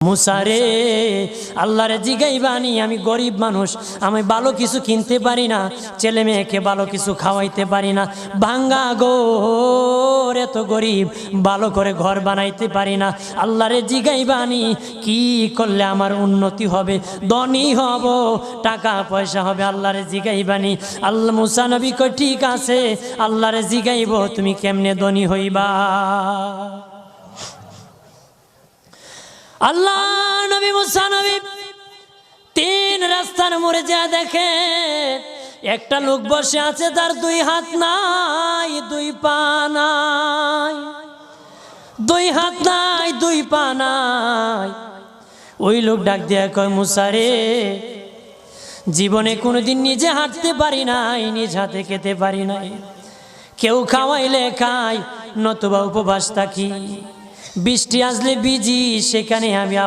মুসারে আল্লাহরে জিগাইবানি, আমি গরিব মানুষ, আমি ভালো কিছু কিনতে পারি না, ছেলে মেয়েকে ভালো কিছু খাওয়াইতে পারি না, ভাঙ্গা ঘর, এত গরিব, ভালো করে ঘর বানাইতে পারি না। আল্লাহরে জিগাইবানি কি করলে আমার উন্নতি হবে, ধনী হব, টাকা পয়সা হবে। আল্লাহরে জিগাইবানি। আল্লাহ মুসা নবী কই ঠিক আছে, আল্লাহরে জিগাইব তুমি কেমনে ধনী হইবা। আল্লাহ নবী মুসা নবী তিন রাস্তার মোড়ে যা দেখে একটা লোক বসে আছে, তার দুই হাত নাই, দুই পা নাই, দুই হাত নাই, দুই পা নাই। ওই লোক ডাক দিয়া কয়, মুসা রে, জীবনে কোনোদিন নিজে হাঁটতে পারি নাই, নিজ হাতে খেতে পারি নাই, কেউ খাওয়াইলে খাই, নতুবা উপবাস থাকি, বৃষ্টি আসলে ভিজি, সেখানে আমি